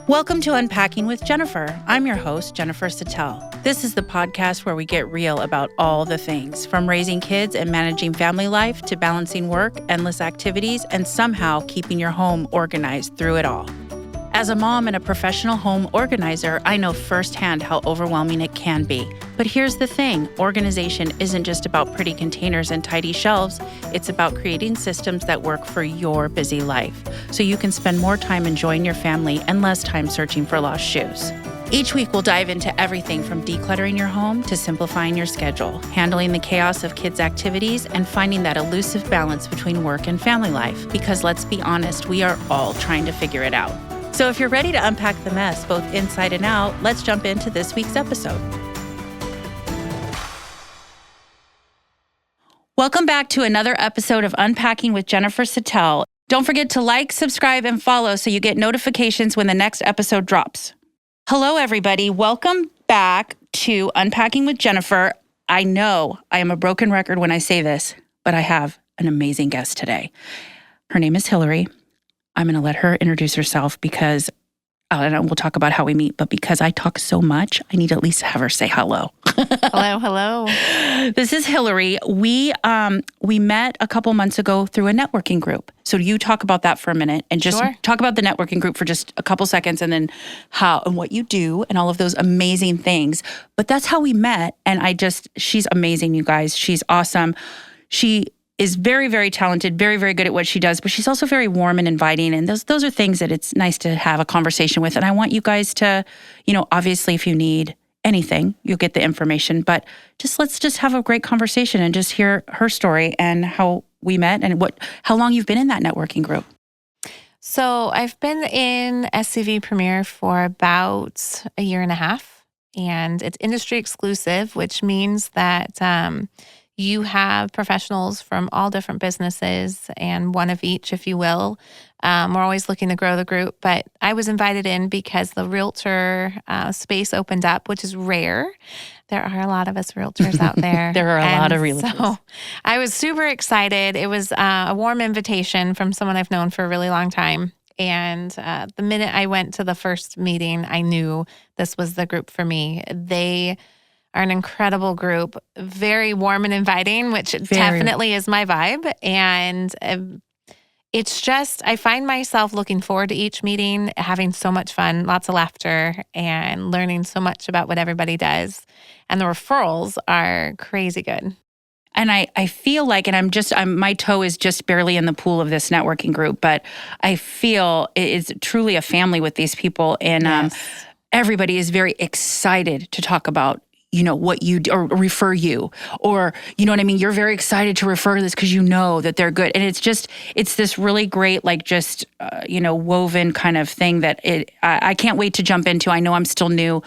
Welcome to Unpacking with Jennifer. I'm your host, Jennifer Sattel. This is the podcast where we get real about all the things, from raising kids and managing family life to balancing work, endless activities, and somehow keeping your home organized through it all. As a mom and a professional home organizer, I know firsthand how overwhelming it can be. But here's the thing, organization isn't just about pretty containers and tidy shelves. It's about creating systems that work for your busy life, so you can spend more time enjoying your family and less time searching for lost shoes. Each week, we'll dive into everything from decluttering your home to simplifying your schedule, handling the chaos of kids' activities, and finding that elusive balance between work and family life. Because let's be honest, we are all trying to figure it out. So if you're ready to unpack the mess, both inside and out, let's jump into this week's episode. Welcome back to another episode of Unpacking with Jennifer Sattel. Don't forget to like, subscribe, and follow so you get notifications when the next episode drops. Hello, everybody. Welcome back to Unpacking with Jennifer. I know I am a broken record when I say this, but I have an amazing guest today. Her name is Hilary. I'm going to let her introduce herself because, and we'll talk about how we meet, but because I talk so much, I need to at least have her say hello. Hello. This is Hilary. We met a couple months ago through a networking group. So you talk about that for a minute and just talk about the networking group for just a couple seconds and then how and what you do and all of those amazing things. But that's how we met. And she's amazing, you guys. She's awesome. She is very, very talented, very, very good at what she does, but she's also very warm and inviting. And those are things that it's nice to have a conversation with. And I want you guys to, obviously if you need anything, you'll get the information, but let's just have a great conversation and just hear her story and how we met and how long you've been in that networking group. So I've been in SCV Premier for about a year and a half, and it's industry exclusive, which means that you have professionals from all different businesses and one of each, if you will. We're always looking to grow the group, but I was invited in because the realtor space opened up, which is rare. There are a lot of us realtors out there. There are a lot of realtors. So I was super excited. It was a warm invitation from someone I've known for a really long time. And the minute I went to the first meeting, I knew this was the group for me. They are an incredible group, very warm and inviting, which definitely is my vibe. And it's just, I find myself looking forward to each meeting, having so much fun, lots of laughter, and learning so much about what everybody does. And the referrals are crazy good. And I feel like, and my toe is just barely in the pool of this networking group, but I feel it is truly a family with these people. And everybody is very excited to talk about what you do, or refer you, or, you know what I mean? You're very excited to refer this because you know that they're good. And it's this really great, woven kind of thing that I can't wait to jump into. I know I'm still new.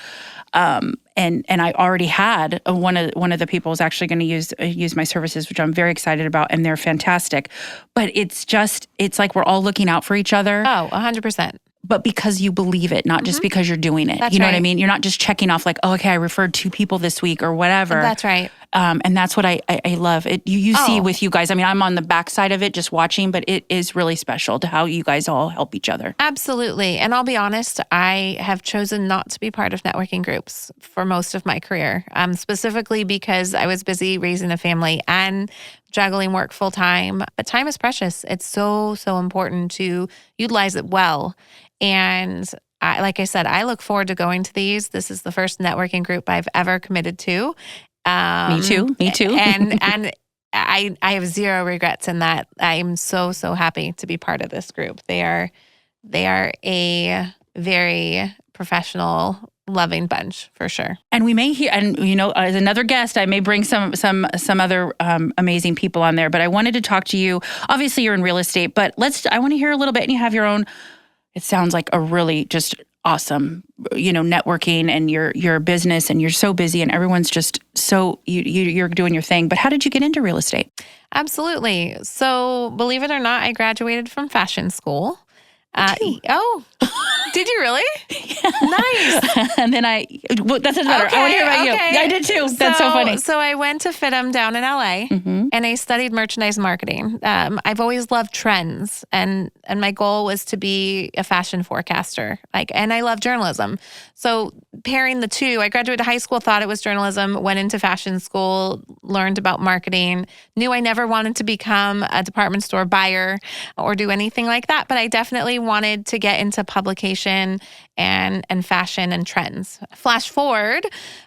And I already had one of the people is actually going to use my services, which I'm very excited about, and they're fantastic. But it's like we're all looking out for each other. Oh, 100%. But because you believe it, not just because you're doing it. That's you know right. what I mean? You're not just checking off like, oh, okay, I referred 2 people this week or whatever. That's right. And that's what I love. You see with you guys. I mean, I'm on the backside of it just watching, but it is really special to how you guys all help each other. Absolutely. And I'll be honest, I have chosen not to be part of networking groups for most of my career, specifically because I was busy raising a family and juggling work full time. But time is precious. It's so, so important to utilize it well. And like I said, I look forward to going to these. This is the first networking group I've ever committed to. Me too. And I have zero regrets in that. I'm so, so happy to be part of this group. They are a very professional, loving bunch for sure. And we may hear, and as another guest, I may bring some other amazing people on there. But I wanted to talk to you. Obviously, you're in real estate, but I want to hear a little bit. And you have your own. It sounds like a really just awesome, networking and your business, and you're so busy, and everyone's just so you're doing your thing. But how did you get into real estate? Absolutely. So, believe it or not, I graduated from fashion school. Did you really? Nice. And then that doesn't matter. I want to hear about you. Yeah, I did too. That's so funny. So I went to FITM down in LA and I studied merchandise marketing. I've always loved trends and my goal was to be a fashion forecaster. And I love journalism. So pairing the two, I graduated high school, thought it was journalism, went into fashion school, learned about marketing, knew I never wanted to become a department store buyer or do anything like that, but I definitely wanted to get into publication and fashion and trends. Flash forward,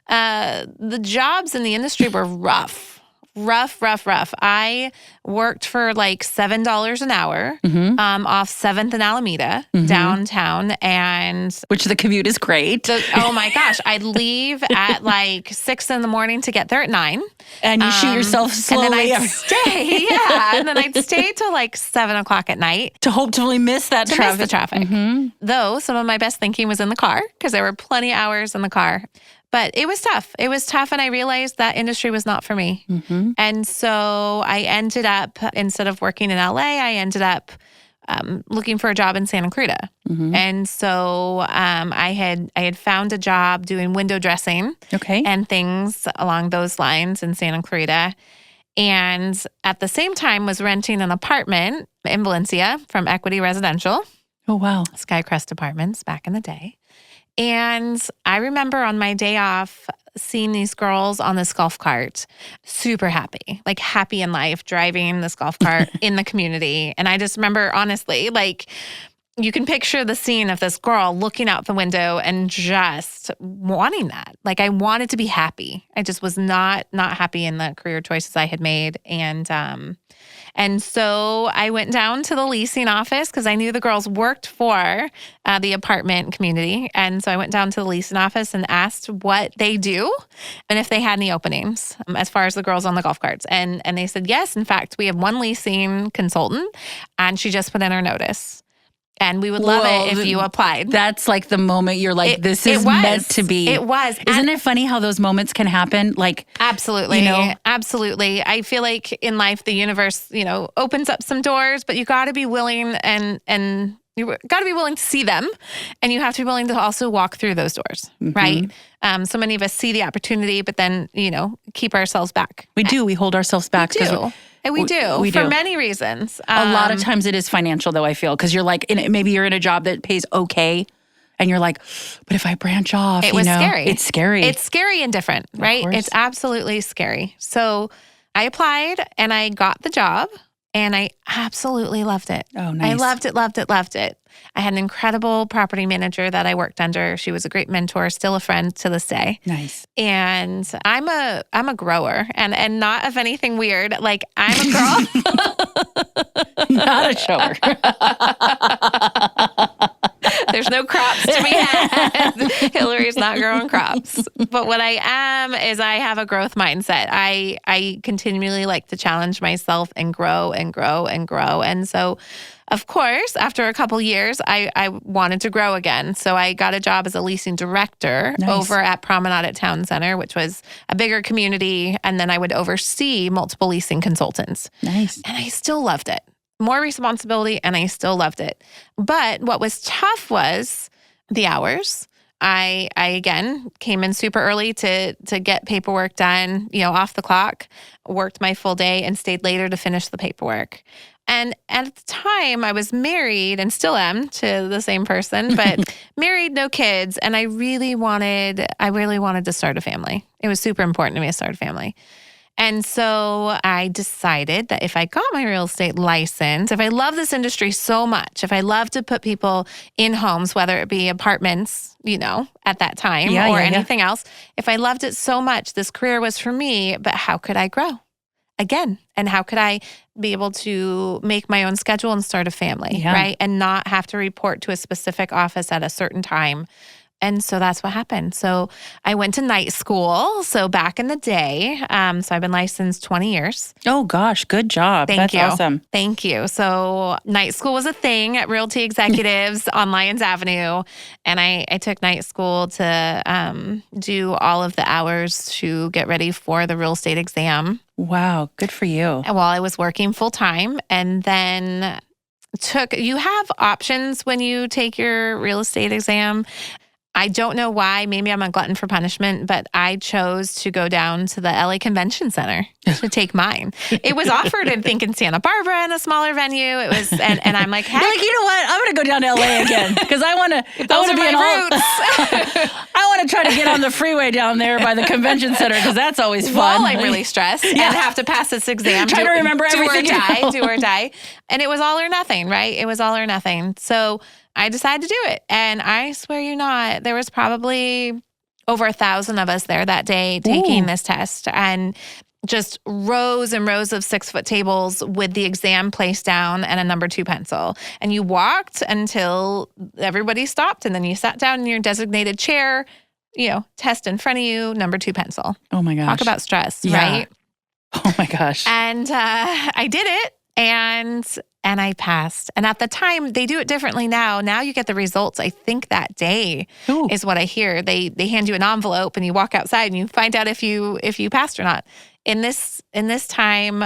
the jobs in the industry were rough. I worked for like $7 an hour off 7th and Alameda downtown. And which the commute is great. Oh my gosh. I'd leave at like 6 a.m. to get there at 9. And you shoot yourself slowly. And then I'd stay. Yeah. And then I'd stay till like 7 o'clock at night. To hopefully miss that traffic. Miss the traffic. Though some of my best thinking was in the car because there were plenty of hours in the car. But it was tough. It was tough. And I realized that industry was not for me. And so I ended up, instead of working in LA, I ended up looking for a job in Santa Clarita. And so I had found a job doing window dressing and things along those lines in Santa Clarita. And at the same time was renting an apartment in Valencia from Equity Residential. Oh, wow. Skycrest Apartments back in the day. And I remember on my day off seeing these girls on this golf cart, super happy, like happy in life, driving this golf cart in the community. And I just remember, honestly, like you can picture the scene of this girl looking out the window and just wanting that. Like I wanted to be happy. I just was not happy in the career choices I had made. And so I went down to the leasing office because I knew the girls worked for the apartment community. And so I went down to the leasing office and asked what they do and if they had any openings as far as the girls on the golf carts. And they said, yes, in fact, we have one leasing consultant and she just put in her notice. And we would love it if you applied. That's like the moment you're like, this is meant to be. It was. Isn't it funny how those moments can happen? Like, absolutely. You know? Absolutely. I feel like in life, the universe, opens up some doors, but you got to be willing and you got to be willing to see them. And you have to be willing to also walk through those doors, right? So many of us see the opportunity, but then, keep ourselves back. We do. We hold ourselves back. We do. For many reasons. A lot of times it is financial, though, I feel, because you're like, maybe you're in a job that pays okay, and you're like, but if I branch off, scary. It's scary. It's scary and different, right? It's absolutely scary. So I applied and I got the job and I absolutely loved it. Oh, nice. I loved it. I had an incredible property manager that I worked under. She was a great mentor, still a friend to this day. Nice. And I'm a grower and not of anything weird. Like I'm a girl. Not a shower. There's no crops to be had. Hilary's not growing crops. But what I am is I have a growth mindset. I continually like to challenge myself and grow and grow and grow. And so, of course, after a couple years, I wanted to grow again. So I got a job as a leasing director over at Promenade at Town Center, which was a bigger community. And then I would oversee multiple leasing consultants. Nice. And I still loved it. More responsibility, and I still loved it. But what was tough was the hours. I again came in super early to get paperwork done, off the clock, worked my full day and stayed later to finish the paperwork. And at the time I was married and still am to the same person, but married, no kids. And I really wanted to start a family. It was super important to me to start a family. And so I decided that if I got my real estate license, if I love this industry so much, if I love to put people in homes, whether it be apartments, at that time or anything else, if I loved it so much, this career was for me, but how could I grow again? And how could I be able to make my own schedule and start a family, right? And not have to report to a specific office at a certain time. And so that's what happened. So I went to night school. So back in the day, so I've been licensed 20 years. Oh gosh, good job. That's awesome. Thank you. So night school was a thing at Realty Executives on Lyons Avenue. And I took night school to do all of the hours to get ready for the real estate exam. Wow, good for you. While I was working full time. And then you have options when you take your real estate exam. I don't know why. Maybe I'm a glutton for punishment, but I chose to go down to the LA Convention Center to take mine. It was offered, I think, in Santa Barbara in a smaller venue. It was, and I'm like, heck. You're like, you know what? I'm going to go down to LA again because I want to be in roots. I want to try to get on the freeway down there by the convention center because that's always fun. Well, I'm really stressed and have to pass this exam. Trying to remember everything. Do or die. And it was all or nothing, right? It was all or nothing. So I decided to do it. And I swear you not, there was probably over 1,000 of us there that day taking this test, and just rows and rows of 6-foot tables with the exam placed down and a number 2 pencil. And you walked until everybody stopped, and then you sat down in your designated chair, test in front of you, number 2 pencil. Oh my gosh. Talk about stress, right? Oh my gosh. And I did it. And I passed. And at the time, they do it differently now. Now you get the results, I think, that day is what I hear. They hand you an envelope and you walk outside and you find out if you passed or not. In this time,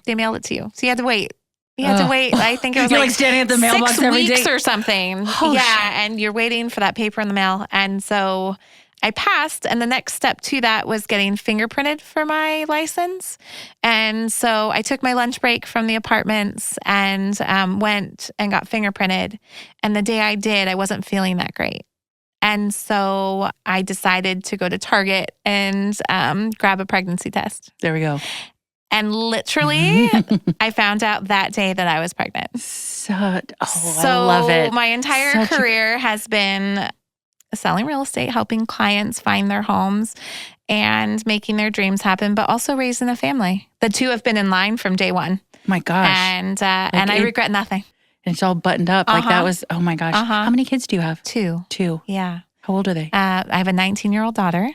they mailed it to you. So you had to wait. You had to wait. I think it was like standing at the mailbox 6 every weeks day or something. Oh, and you're waiting for that paper in the mail. And so I passed, and the next step to that was getting fingerprinted for my license. And so I took my lunch break from the apartments and went and got fingerprinted. And the day I did, I wasn't feeling that great. And so I decided to go to Target and grab a pregnancy test. There we go. And literally, I found out that day that I was pregnant. I love it. My entire career has been selling real estate, helping clients find their homes and making their dreams happen, but also raising a family. The two have been in line from day one. My gosh. And I regret nothing. And it's all buttoned up. Like that was, oh my gosh. How many kids do you have? 2. 2. Yeah. How old are they? I have a 19-year-old daughter,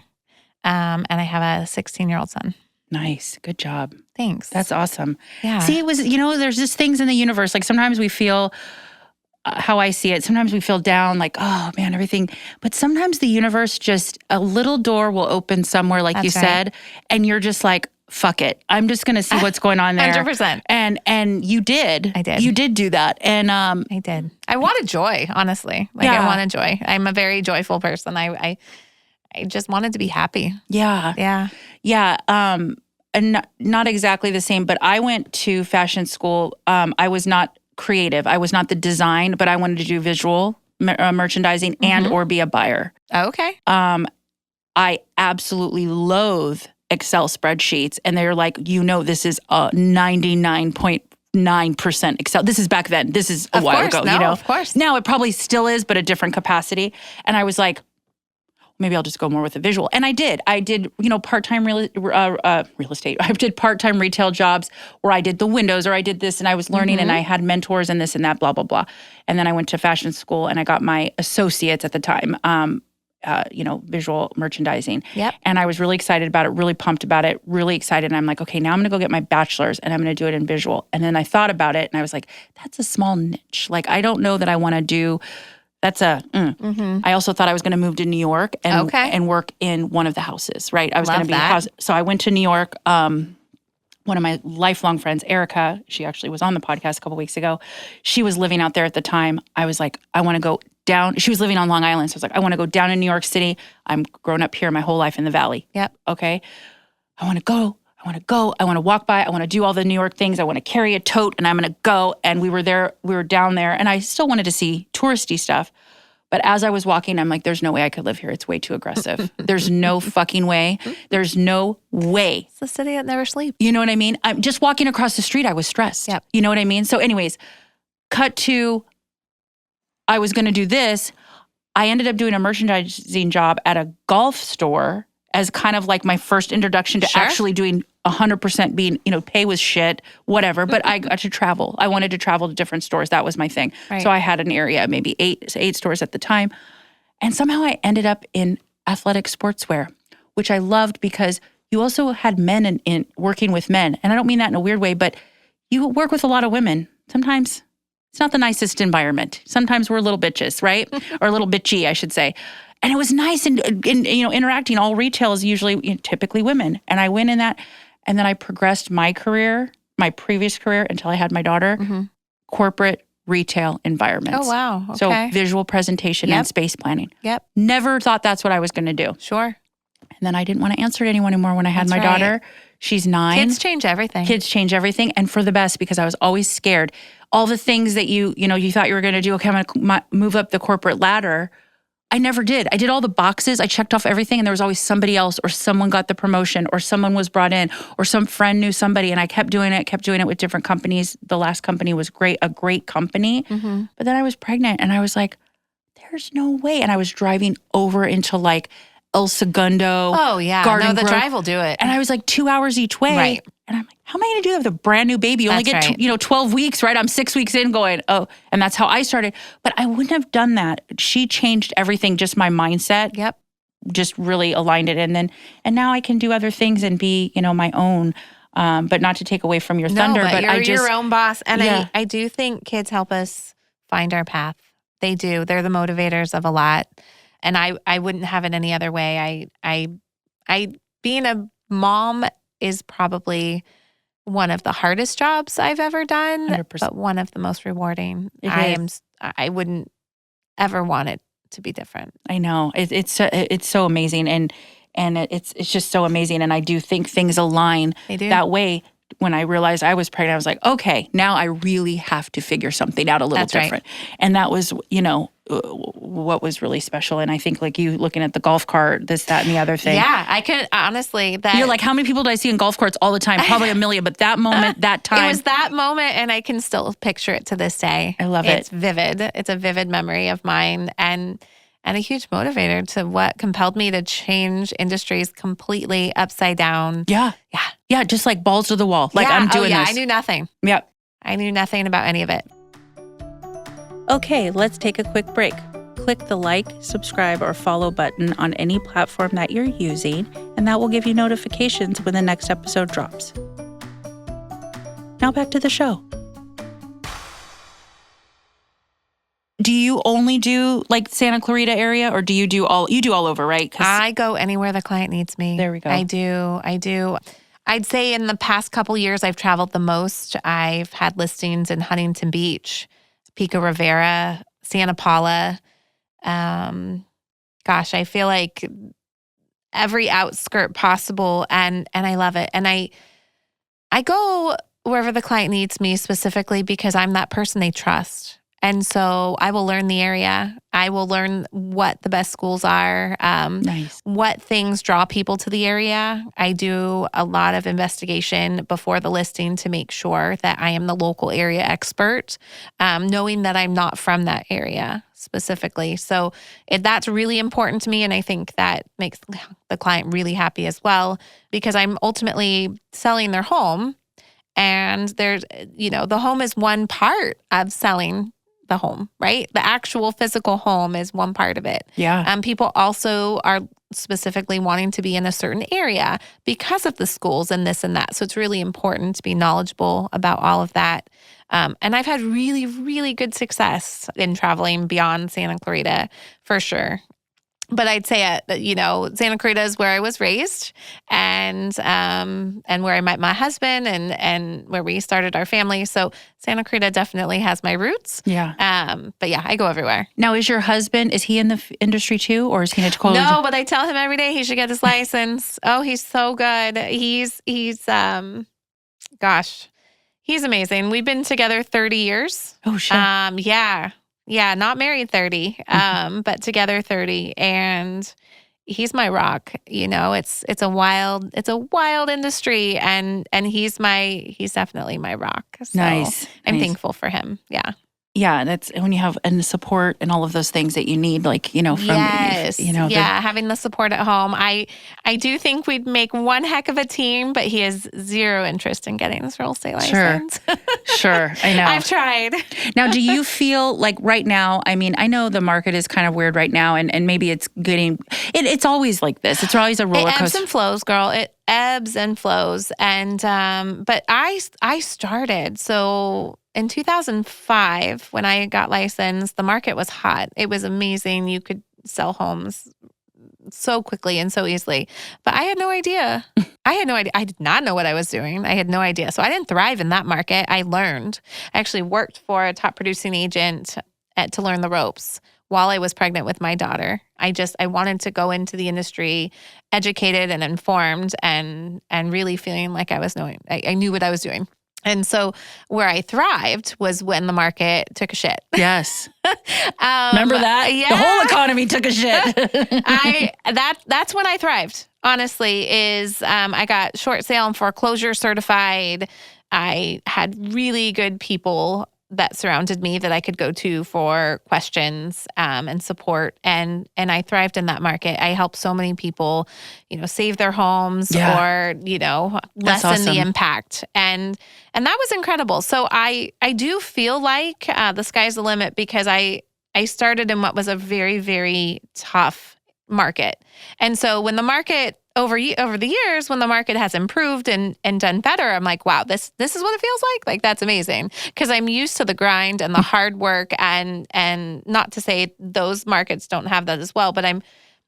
and I have a 16-year-old son. Nice. Good job. Thanks. That's awesome. Yeah. See, it was, there's just things in the universe. Like sometimes we feel, how I see it, sometimes we feel down, like, oh man, everything. But sometimes the universe just, a little door will open somewhere, like you said, and you're just like, fuck it. I'm just going to see what's going on there. 100%. And you did. I did. You did do that. And I did. I wanted joy, honestly. I wanted joy. I'm a very joyful person. I just wanted to be happy. Yeah. Yeah. Yeah. And not exactly the same, but I went to fashion school. I was not creative. I was not the design, but I wanted to do visual merchandising and or be a buyer. Okay. I absolutely loathe Excel spreadsheets, and they're like, this is a 99.9% Excel. This is back then. This is a while ago. Of course. Now it probably still is, but a different capacity. And I was like, maybe I'll just go more with the visual. And I did, part-time real estate. I did part-time retail jobs where I did the windows or I did this and I was learning and I had mentors and this and that, blah, blah, blah. And then I went to fashion school and I got my associates at the time, visual merchandising. Yep. And I was really excited about it, really pumped about it, really excited. And I'm like, okay, now I'm going to go get my bachelor's and I'm going to do it in visual. And then I thought about it and I was like, that's a small niche. Like, I don't know that I want to do. That's I also thought I was going to move to New York and work in one of the houses, right? I was going to be a house. So I went to New York. One of my lifelong friends, Erica, she actually was on the podcast a couple weeks ago. She was living out there at the time. I was like, I want to go down. She was living on Long Island. So I was like, I want to go down in New York City. I'm grown up here my whole life in the Valley. Yep. Okay. I want to go. I want to walk by. I want to do all the New York things. I want to carry a tote and I'm going to go. And we were down there and I still wanted to see touristy stuff. But as I was walking, I'm like, there's no way I could live here. It's way too aggressive. There's no fucking way. There's no way. It's the city that never sleeps. You know what I mean? I'm just walking across the street. I was stressed. Yep. You know what I mean? So anyways, cut to, I was going to do this. I ended up doing a merchandising job at a golf store as kind of like my first introduction to actually doing 100% being, pay was shit, whatever. But I got to travel. I wanted to travel to different stores. That was my thing. Right. So I had an area, maybe eight stores at the time. And somehow I ended up in athletic sportswear, which I loved because you also had men in working with men. And I don't mean that in a weird way, but you work with a lot of women. Sometimes it's not the nicest environment. Sometimes we're little bitches, right? Or a little bitchy, I should say. And it was nice and interacting. All retail is usually typically women. And I went in that. And then I progressed my previous career until I had my daughter, corporate retail environments. Oh, wow. Okay. So visual presentation and space planning. Yep. Never thought that's what I was going to do. Sure. And then I didn't want to answer to anyone anymore when I had my daughter. She's 9. Kids change everything. Kids change everything. And for the best, because I was always scared. All the things that you thought you were going to do, okay, I'm going to move up the corporate ladder. I never did. I did all the boxes. I checked off everything, and there was always somebody else, or someone got the promotion, or someone was brought in, or some friend knew somebody, and I kept doing it with different companies. The last company was a great company. Mm-hmm. But then I was pregnant, and I was like, there's no way. And I was driving over into like El Segundo. Oh, yeah. Garden the Grove. drive will do it. And I was like 2 hours each way. Right. And I'm like, how am I going to do that with a brand new baby? You only That's get 12 weeks, right? I'm 6 weeks in going, oh, and that's how I started. But I wouldn't have done that. She changed everything, just my mindset. Yep. Just really aligned it. And now I can do other things and be, my own, but not to take away from your thunder. But you're I just, your own boss. And yeah. I do think kids help us find our path. They do. They're the motivators of a lot. And I wouldn't have it any other way. I being a mom is probably one of the hardest jobs I've ever done, 100%. but one of the most rewarding. It I wouldn't ever want it to be different. I know it's so amazing, and it's just so amazing. And I do think things align that way. When I realized I was pregnant, I was like, okay, now I really have to figure something out a little different. Right. And that was, what was really special. And I think like you looking at the golf cart, this, that, and the other thing. Yeah, I could honestly, you're like, how many people do I see in golf carts all the time? Probably a million. But that moment, that time. It was that moment, and I can still picture it to this day. I love it. It's vivid. It's a vivid memory of mine. And a huge motivator to what compelled me to change industries completely upside down. Yeah. Yeah. Yeah. Just like balls to the wall. Like I'm doing this. I knew nothing. Yep. I knew nothing about any of it. Okay, let's take a quick break. Click the like, subscribe, or follow button on any platform that you're using, and that will give you notifications when the next episode drops. Now back to the show. Do you only do like Santa Clarita area, or do you do all over, right? I go anywhere the client needs me. There we go. I do. I'd say in the past couple years, I've traveled the most. I've had listings in Huntington Beach, Pico Rivera, Santa Paula. I feel like every outskirt possible, and I love it. And I go wherever the client needs me specifically because I'm that person they trust. And so I will learn the area. I will learn what the best schools are, nice. What things draw people to the area. I do a lot of investigation before the listing to make sure that I am the local area expert, knowing that I'm not from that area specifically. So that's really important to me. And I think that makes the client really happy as well, because I'm ultimately selling their home. And there's, the home is one part of selling the home, right? The actual physical home is one part of it. Yeah. People also are specifically wanting to be in a certain area because of the schools and this and that. So it's really important to be knowledgeable about all of that. And I've had really, really good success in traveling beyond Santa Clarita for sure. But I'd say, Santa Clarita is where I was raised, and where I met my husband, and where we started our family. So Santa Clarita definitely has my roots. Yeah. But yeah, I go everywhere. Is your husband, is he in the industry too, or is he in a totally? No, but I tell him every day he should get his license. Oh, he's so good. He's amazing. We've been together 30 years. Oh, shit. Yeah, not married 30, but together 30, and he's my rock. It's a wild industry, and he's definitely my rock. So nice. I'm thankful for him. Yeah. Yeah, that's when you have and the support and all of those things that you need, like, from, yes. Having the support at home. I do think we'd make one heck of a team, but he has zero interest in getting his real estate license. Sure. I know. I've tried. Now, do you feel like right now, I know the market is kind of weird right now, and maybe it's it's always like this. It's always a roller coaster. It ebbs and flows, girl. It ebbs and flows. And, but I started, so in 2005, when I got licensed, the market was hot. It was amazing. You could sell homes so quickly and so easily. But I had no idea. I did not know what I was doing. I had no idea. So I didn't thrive in that market. I learned. I actually worked for a top producing agent to learn the ropes while I was pregnant with my daughter. I wanted to go into the industry educated and informed and really feeling like I knew what I was doing. And so where I thrived was when the market took a shit. Yes. Remember that? Yeah. The whole economy took a shit. That's when I thrived, honestly, is I got short sale and foreclosure certified. I had really good people that surrounded me that I could go to for questions and support. And I thrived in that market. I helped so many people, save their homes or, lessen the impact. And that was incredible. So I do feel like the sky's the limit because I started in what was a very, very tough market. And so when the market over the years, when the market has improved and done better, I'm like, wow, this is what it feels like. Like, that's amazing. Because I'm used to the grind and the hard work and not to say those markets don't have that as well, but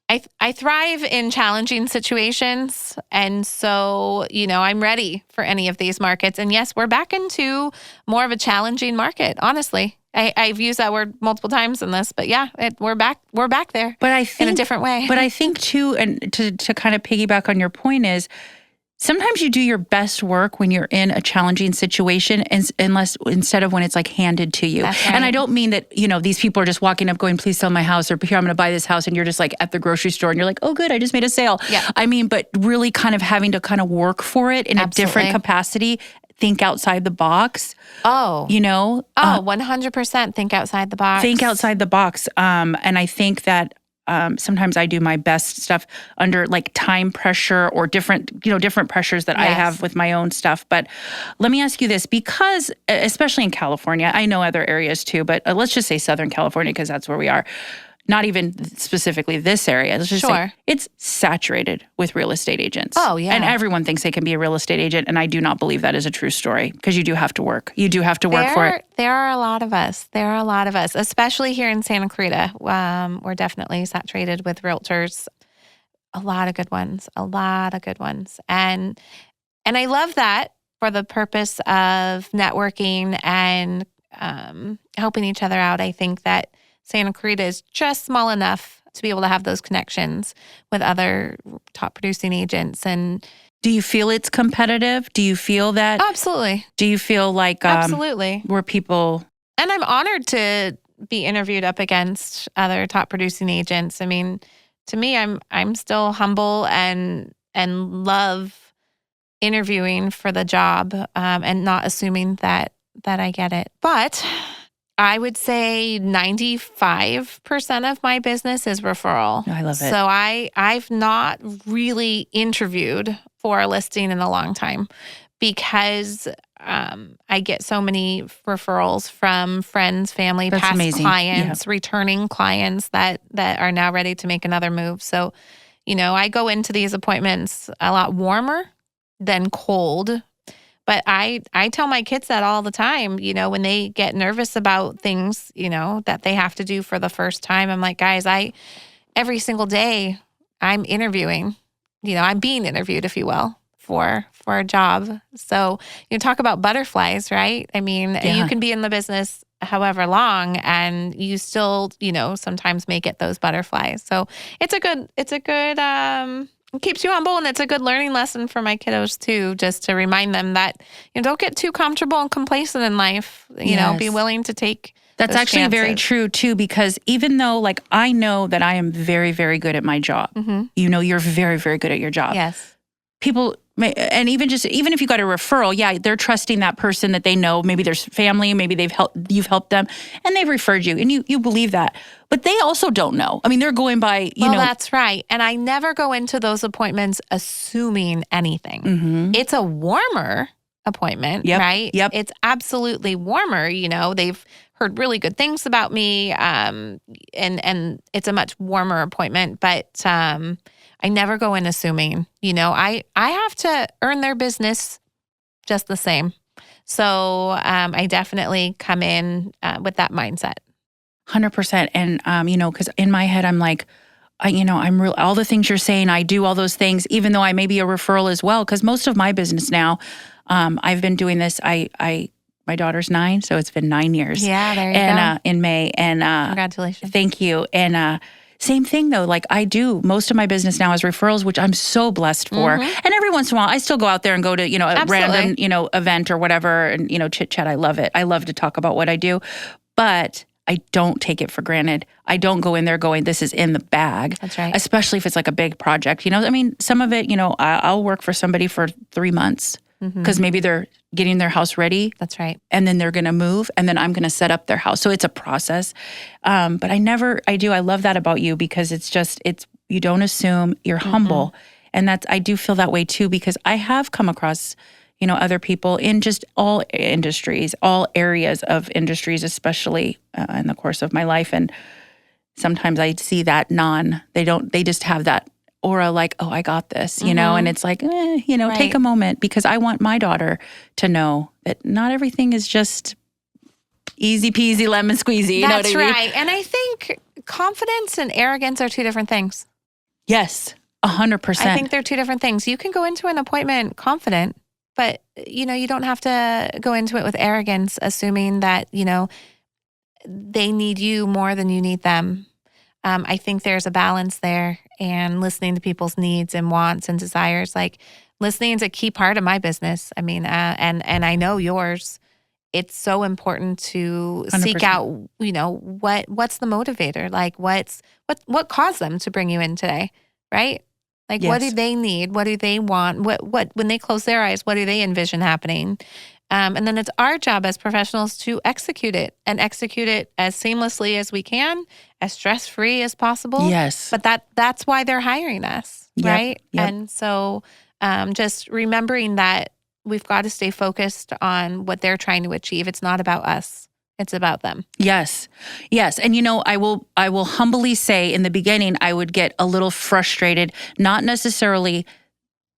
I thrive in challenging situations. And so, I'm ready for any of these markets. And yes, we're back into more of a challenging market, honestly. I've used that word multiple times in this, but yeah, we're back there, but I think in a different way. But I think too, and to kind of piggyback on your point is, sometimes you do your best work when you're in a challenging situation, instead of when it's like handed to you. That's right. And I don't mean that, these people are just walking up going, please sell my house, or here, I'm going to buy this house. And you're just like at the grocery store and you're like, oh, good, I just made a sale. Yeah. I mean, but really kind of having to kind of work for it in a different capacity. Think outside the box. Oh. 100% think outside the box. Think outside the box. And I think that sometimes I do my best stuff under like time pressure or different pressures that I have with my own stuff. But let me ask you this, because especially in California, I know other areas too, but let's just say Southern California, because that's where we are. Not even specifically this area. Let's just say it's saturated with real estate agents. Oh, yeah. And everyone thinks they can be a real estate agent. And I do not believe that is a true story, because you do have to work. You do have to work for it. There are a lot of us. Especially here in Santa Clarita. We're definitely saturated with realtors. A lot of good ones. And I love that for the purpose of networking and helping each other out. I think that Santa Clarita is just small enough to be able to have those connections with other top producing agents. And do you feel it's competitive? Do you feel that? Absolutely. Do you feel like absolutely where people? And I'm honored to be interviewed up against other top producing agents. I mean, to me, I'm still humble and love interviewing for the job and not assuming that I get it, but I would say 95% of my business is referral. I love it. So I've not really interviewed for a listing in a long time because I get so many referrals from friends, family, That's past amazing. clients, returning clients that are now ready to make another move. So, I go into these appointments a lot warmer than cold. But I tell my kids that all the time, when they get nervous about things, that they have to do for the first time. I'm like, guys, every single day I'm interviewing, I'm being interviewed, if you will, for a job. So, talk about butterflies, right? I mean, you can be in the business however long and you still, sometimes may get those butterflies. So it's a good, it keeps you humble, and it's a good learning lesson for my kiddos too, just to remind them that, don't get too comfortable and complacent in life, be willing to take That's actually chances. Very true too, because even though I know that I am very, very good at my job, you're very, very good at your job. Yes. People may, and even if you got a referral, they're trusting that person that they know. Maybe there's family, maybe you've helped them, and they've referred you, and you believe that. But they also don't know. I mean, they're going by, Well, that's right. And I never go into those appointments assuming anything. Mm-hmm. It's a warmer appointment, right? Yep. It's absolutely warmer. They've heard really good things about me, and it's a much warmer appointment. But I never go in assuming. I have to earn their business just the same. So I definitely come in with that mindset. 100%. And, because in my head, I'm like, I'm real, all the things you're saying, I do all those things, even though I may be a referral as well. Cause most of my business now, I've been doing this. My daughter's 9, so it's been 9 years. Yeah, there you go. In May. And Congratulations. Thank you. And same thing though, like I do most of my business now is referrals, which I'm so blessed for. And every once in a while, I still go out there and go to, a random, event or whatever and, chit chat. I love it. I love to talk about what I do, but I don't take it for granted. I don't go in there going, this is in the bag. That's right. Especially if it's like a big project. Some of it, I'll work for somebody for 3 months because maybe they're getting their house ready. That's right. And then they're going to move and then I'm going to set up their house. So it's a process. But I love that about you because you don't assume, you're humble. And I do feel that way too, because I have come across other people in just all industries, all areas of industries, especially in the course of my life. And sometimes I see that they just have that aura like, oh, I got this, and it's like, right. Take a moment because I want my daughter to know that not everything is just easy peasy lemon squeezy. That's what I mean? right. And I think confidence and arrogance are 2 different things. Yes, 100%. I think they're 2 different things. You can go into an appointment confident, but, you don't have to go into it with arrogance, assuming that, they need you more than you need them. I think there's a balance there, and listening to people's needs and wants and desires. Like listening is a key part of my business. I mean, and I know yours. It's so important to 100%. Seek out, what's the motivator? Like what caused them to bring you in today, right? Like, yes. What do they need? What do they want? What when they close their eyes, what do they envision happening? And then it's our job as professionals to execute it as seamlessly as we can, as stress-free as possible. Yes. But that's why they're hiring us, right? Yep. And so just remembering that we've got to stay focused on what they're trying to achieve. It's not about us. It's about them. Yes. Yes. And I will humbly say in the beginning, I would get a little frustrated, not necessarily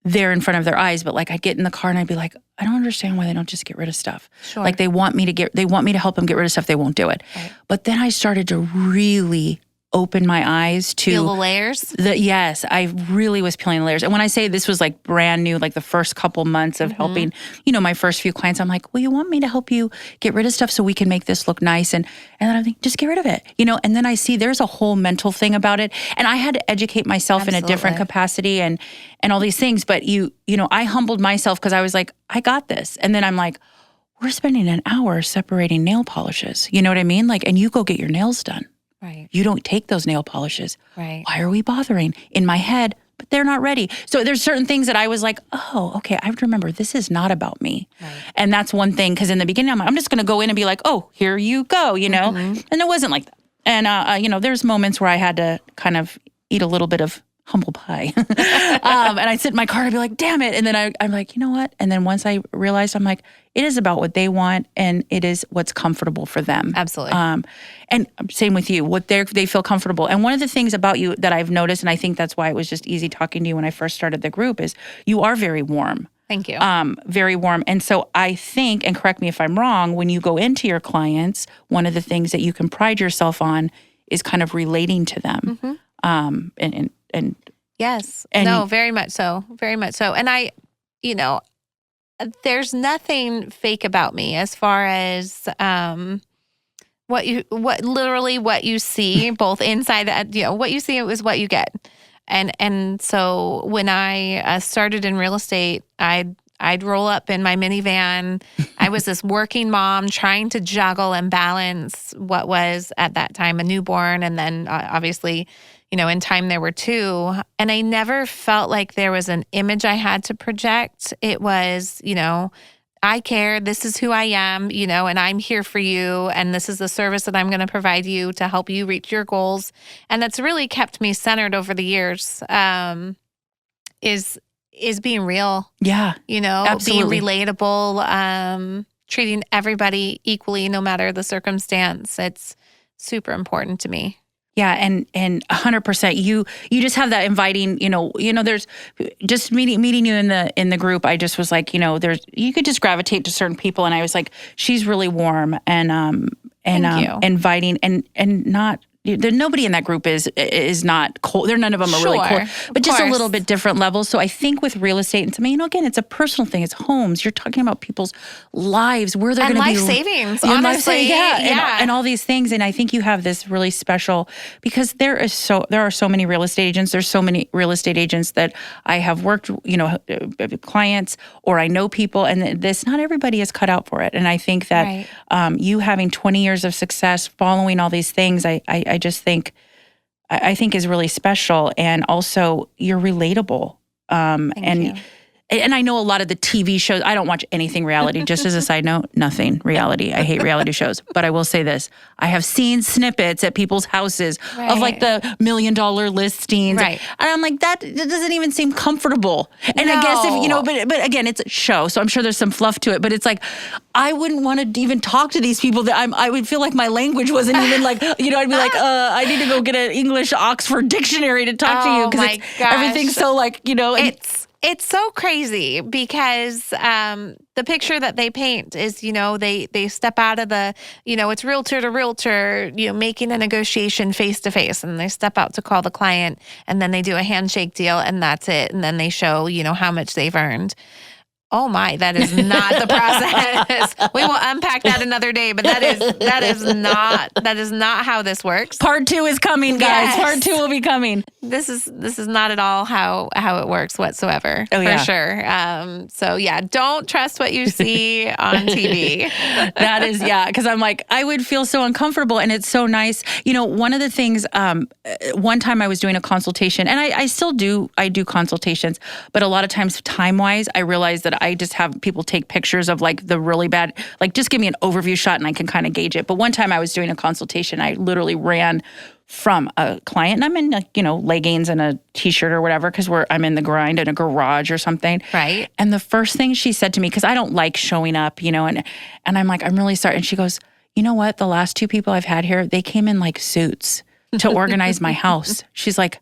there in front of their eyes, but like I'd get in the car and I'd be like, I don't understand why they don't just get rid of stuff. Sure. Like they want me to help them get rid of stuff. They won't do it. Right. But then I started to really open my eyes to peel the layers. Yes, I really was peeling the layers. And when I say this was like brand new, like the first couple months of helping, my first few clients, I'm like, well, you want me to help you get rid of stuff so we can make this look nice? And then I think, just get rid of it, and then I see there's a whole mental thing about it. And I had to educate myself in a different capacity and all these things. But I humbled myself because I was like, I got this. And then I'm like, we're spending an hour separating nail polishes. You know what I mean? Like, and you go get your nails done. Right. You don't take those nail polishes. Right. Why are we bothering? In my head, but they're not ready. So there's certain things that I was like, oh, okay, I have to remember this is not about me. Right. And that's one thing, because in the beginning, I'm just going to go in and be like, oh, here you go, And it wasn't like that. And, there's moments where I had to kind of eat a little bit of humble pie. And I'd sit in my car and be like, damn it. And then I'm like, you know what? And then once I realized, I'm like, it is about what they want and it is what's comfortable for them. Absolutely. And same with you, what they feel comfortable. And one of the things about you that I've noticed, and I think that's why it was just easy talking to you when I first started the group, is you are very warm. Thank you. Very warm. And so I think, and correct me if I'm wrong, when you go into your clients, one of the things that you can pride yourself on is kind of relating to them. And yes. No, very much so. Very much so. And I, there's nothing fake about me as far as what you see, both inside and what you see is what you get. And so when I started in real estate, I'd roll up in my minivan. I was this working mom trying to juggle and balance what was at that time a newborn, and then obviously, in time there were 2. And I never felt like there was an image I had to project. It was, I care. This is who I am, and I'm here for you. And this is the service that I'm going to provide you to help you reach your goals. And that's really kept me centered over the years, is being real. Yeah. Absolutely. Being relatable, treating everybody equally, no matter the circumstance. It's super important to me. Yeah, and 100%. You just have that inviting. There's just meeting you in the group. I just was like, you could just gravitate to certain people, and I was like, she's really warm and inviting and not nobody in that group is not cold. None of them are really cold, but just a little bit different levels. So I think with real estate, and to me, again, it's a personal thing. It's homes. You're talking about people's lives, where they're going to be. Life savings, honestly. And all these things. And I think you have this really special, because there are so many real estate agents. There's so many real estate agents that I have worked, clients, or I know people, and not everybody is cut out for it. And I think that you having 20 years of success, following all these things, I just think, I think is really special. And also you're relatable. Thank you. And I know a lot of the TV shows, I don't watch anything reality, just as a side note, nothing reality. I hate reality shows. But I will say this, I have seen snippets at people's houses of like the $1 million listings. Right. And I'm like, that doesn't even seem comfortable. And I guess if, but again, it's a show, so I'm sure there's some fluff to it. But it's like, I wouldn't want to even talk to these people. I would feel like my language wasn't even like, I'd be like, I need to go get an English Oxford dictionary to talk to you. Because everything's so like, It's so crazy because the picture that they paint is, they step out of the, it's realtor to realtor, making a negotiation face to face, and they step out to call the client, and then they do a handshake deal, and that's it. And then they show, how much they've earned. Oh my, that is not the process. We will unpack that another day, but that is not how this works. Part 2 is coming, guys. Yes. Part 2 will be coming. This is not at all how it works whatsoever. Oh, yeah. For sure. So yeah, don't trust what you see on TV. That is, because I'm like, I would feel so uncomfortable, and it's so nice. One of the things, one time I was doing a consultation, and I still do consultations, but a lot of times time-wise, I realized that I just have people take pictures of like the really bad, like just give me an overview shot and I can kind of gauge it. But one time I was doing a consultation, I literally ran from a client, and I'm in leggings and a t-shirt or whatever, because I'm in the grind in a garage or something. Right. And the first thing she said to me, because I don't like showing up, and I'm like, I'm really sorry. And she goes, you know what? The last 2 people I've had here, they came in like suits to organize my house. She's like,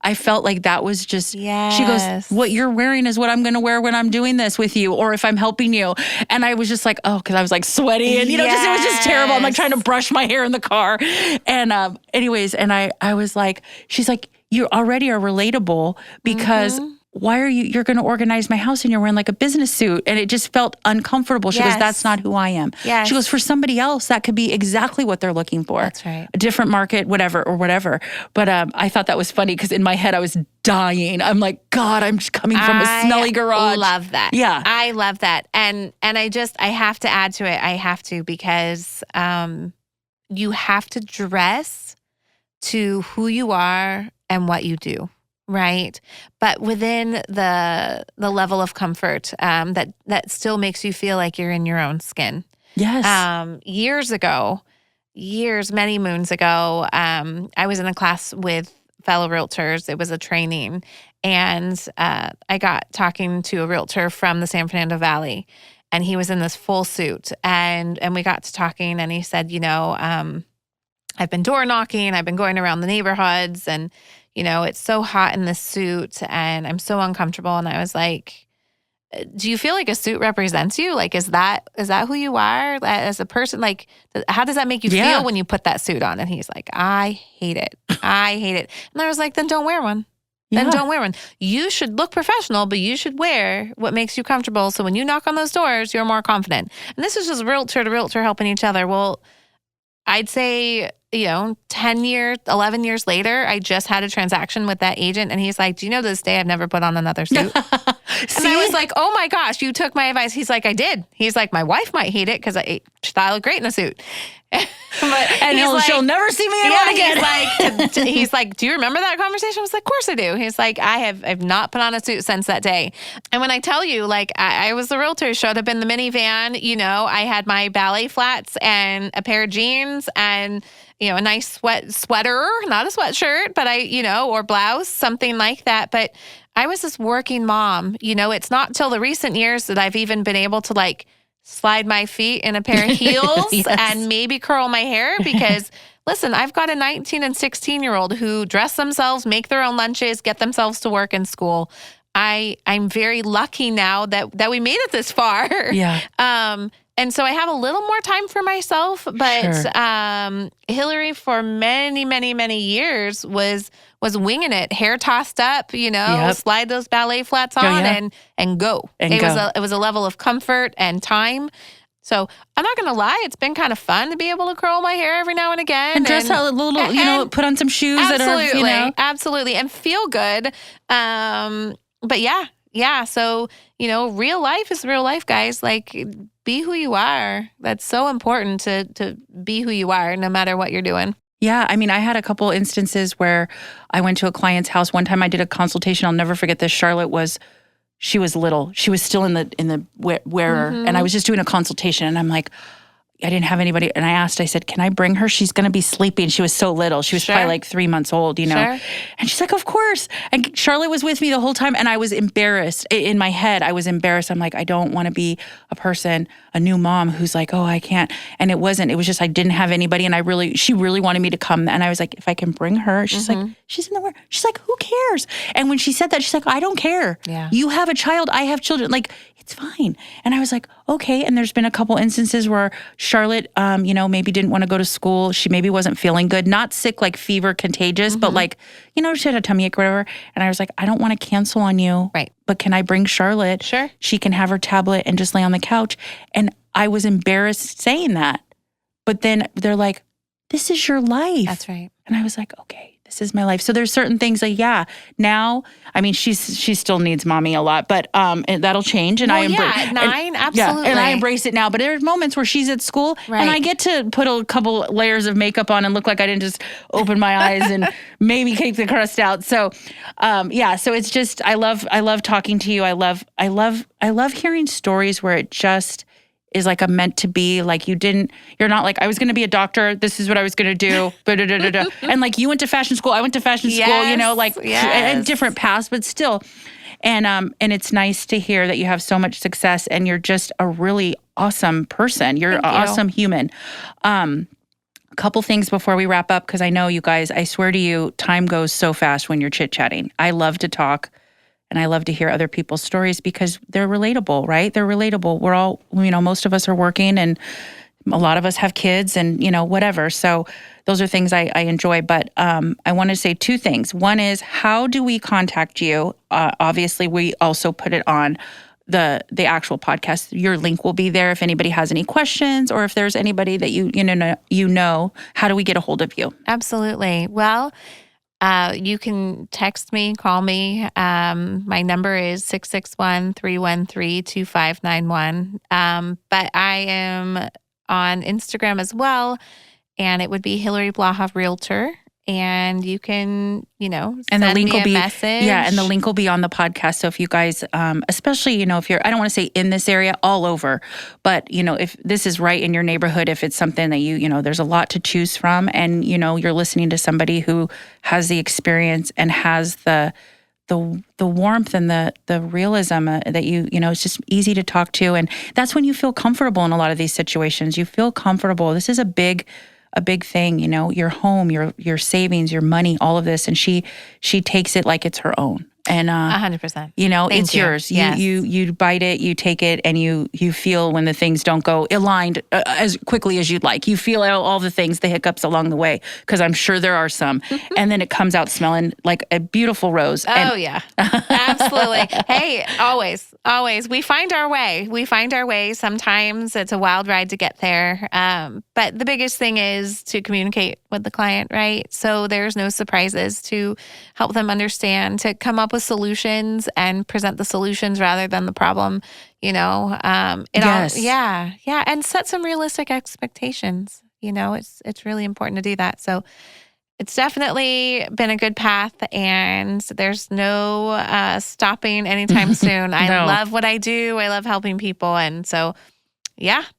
I felt like that was just, She goes, what you're wearing is what I'm going to wear when I'm doing this with you, or if I'm helping you. And I was just like, because I was like sweaty and, it was just terrible. I'm like trying to brush my hair in the car. And anyways, and I was like, she's like, you already are relatable because why are you're going to organize my house and you're wearing like a business suit? And it just felt uncomfortable. She goes, that's not who I am. Yes. She goes, for somebody else, that could be exactly what they're looking for. That's right. A different market, whatever. But I thought that was funny because in my head, I was dying. I'm like, God, I'm just coming from a smelly garage. I love that. Yeah. I love that. And I have to add to it. I have to, because you have to dress to who you are and what you do. Right. But within the level of comfort that still makes you feel like you're in your own skin. Yes. Many moons ago, I was in a class with fellow realtors. It was a training. And I got talking to a realtor from the San Fernando Valley. And he was in this full suit. And we got to talking, and he said, I've been door knocking. I've been going around the neighborhoods, and it's so hot in this suit and I'm so uncomfortable. And I was like, do you feel like a suit represents you? Like, is that who you are as a person? Like, how does that make you feel when you put that suit on? And he's like, I hate it. I hate it. And I was like, then don't wear one. Then don't wear one. You should look professional, but you should wear what makes you comfortable. So when you knock on those doors, you're more confident. And this is just realtor to realtor helping each other. Well, I'd say, 10 years, 11 years later, I just had a transaction with that agent, and he's like, do you know this day I've never put on another suit? And I was like, oh my gosh, you took my advice. He's like, I did. He's like, my wife might hate it because I look great in a suit. She'll never see me in one again. He's like, do you remember that conversation? I was like, of course I do. He's like, I've not put on a suit since that day. And when I tell you, like, I was the realtor who showed up in the minivan, I had my ballet flats and a pair of jeans and, a nice sweater, not a sweatshirt, but or blouse, something like that. But I was this working mom. It's not till the recent years that I've even been able to like slide my feet in a pair of heels and maybe curl my hair because listen, I've got a 19 and 16-year-old who dress themselves, make their own lunches, get themselves to work and school. I'm very lucky now that we made it this far. Yeah. And so I have a little more time for myself, but Hilary for many, many, many years was winging it, hair tossed up, slide those ballet flats on and go. It was a level of comfort and time. So I'm not going to lie, it's been kind of fun to be able to curl my hair every now and again. And dress a little, put on some shoes that are, Absolutely. And feel good. But yeah. So, real life is real life, guys. Like, be who you are. That's so important to be who you are, no matter what you're doing. Yeah. I mean, I had a couple instances where I went to a client's house. One time I did a consultation. I'll never forget this. She was little. She was still in the wearer. And I was just doing a consultation. And I'm like, I didn't have anybody. And I said, can I bring her? She's going to be sleeping. She was so little. She was probably like 3 months old, Sure. And she's like, of course. And Charlotte was with me the whole time. And I was embarrassed. In my head, I was embarrassed. I'm like, I don't want to be a new mom who's like, oh, I can't. And it wasn't. It was just I didn't have anybody. And she really wanted me to come. And I was like, if I can bring her. She's like, she's in the work. She's like, who cares? And when she said that, she's like, I don't care. Yeah. You have a child. I have children. Like, it's fine. And I was like, okay. And there's been a couple instances where Charlotte, maybe didn't want to go to school. She maybe wasn't feeling good, not sick, like fever contagious, but like, she had a tummy ache or whatever. And I was like, I don't want to cancel on you. Right. But can I bring Charlotte? Sure. She can have her tablet and just lay on the couch. And I was embarrassed saying that. But then they're like, this is your life. That's right. And I was like, okay. This is my life. So there's certain things like, now, I mean, she still needs mommy a lot, but and that'll change. And I embrace at 9, absolutely. and I embrace it now. But there's moments where she's at school and I get to put a couple layers of makeup on and look like I didn't just open my eyes and maybe take the crust out. So, so it's just, I love talking to you. I love hearing stories where it just is like a meant to be, like you're not like, I was going to be a doctor. This is what I was going to do. And like you went to fashion school. I went to fashion school, and different paths, but still. And it's nice to hear that you have so much success and you're just a really awesome person. You're an awesome human. A couple things before we wrap up, because I know you guys, I swear to you, time goes so fast when you're chit-chatting. I love to talk. And I love to hear other people's stories because they're relatable, right? They're relatable. We're all, most of us are working and a lot of us have kids and, whatever. So those are things I enjoy. But I want to say 2 things. One is, how do we contact you? Obviously, we also put it on the actual podcast. Your link will be there if anybody has any questions or if there's anybody that you know, how do we get a hold of you? Absolutely. Well, you can text me, call me. My number is 661-313-2591. But I am on Instagram as well, and it would be Hilary Blaha Realtor. And you can, and send the link me will be message. Yeah, and the link will be on the podcast. So if you guys, especially, if you're, I don't want to say in this area, all over, but if this is right in your neighborhood, if it's something that there's a lot to choose from, and you're listening to somebody who has the experience and has the warmth and the realism that it's just easy to talk to, and that's when you feel comfortable in a lot of these situations. You feel comfortable. This is a big thing, your home, your savings, your money, all of this. And she takes it like it's her own. And 100%. It's yours. Yes. You bite it, you take it, and you feel when the things don't go aligned as quickly as you'd like. You feel all the things, the hiccups along the way, because I'm sure there are some. And then it comes out smelling like a beautiful rose. Yeah, absolutely. Hey, always. We find our way. Sometimes it's a wild ride to get there. But the biggest thing is to communicate with the client, right? So there's no surprises, to help them understand, to come up with solutions and present the solutions rather than the problem, Yes. And set some realistic expectations. It's really important to do that. So it's definitely been a good path, and there's no stopping anytime soon. I love what I do. I love helping people. And so,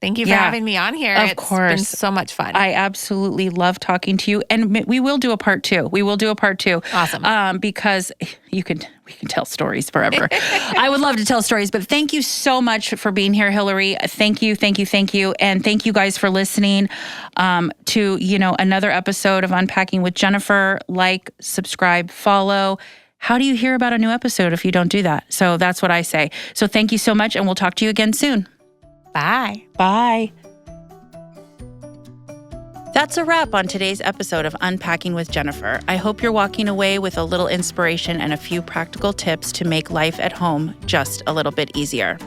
thank you for having me on here. Of course. It's been so much fun. I absolutely love talking to you. And we will do a part 2. Awesome. Because we can tell stories forever. I would love to tell stories, but thank you so much for being here, Hilary. Thank you. And thank you guys for listening to, another episode of Unpacking with Jennifer. Like, subscribe, follow. How do you hear about a new episode if you don't do that? So that's what I say. So thank you so much, and we'll talk to you again soon. Bye. Bye. That's a wrap on today's episode of Unpacking with Jennifer. I hope you're walking away with a little inspiration and a few practical tips to make life at home just a little bit easier.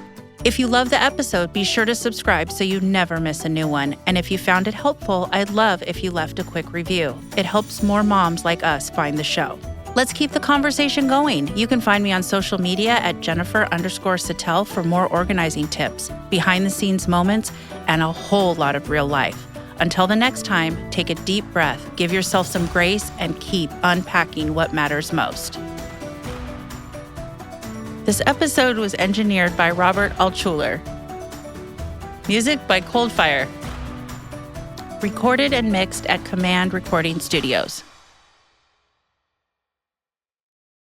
If you love the episode, be sure to subscribe so you never miss a new one. And if you found it helpful, I'd love if you left a quick review. It helps more moms like us find the show. Let's keep the conversation going. You can find me on social media at Jennifer_Sattel for more organizing tips, behind-the-scenes moments, and a whole lot of real life. Until the next time, take a deep breath, give yourself some grace, and keep unpacking what matters most. This episode was engineered by Robert Altschuler. Music by Coldfire. Recorded and mixed at Command Recording Studios.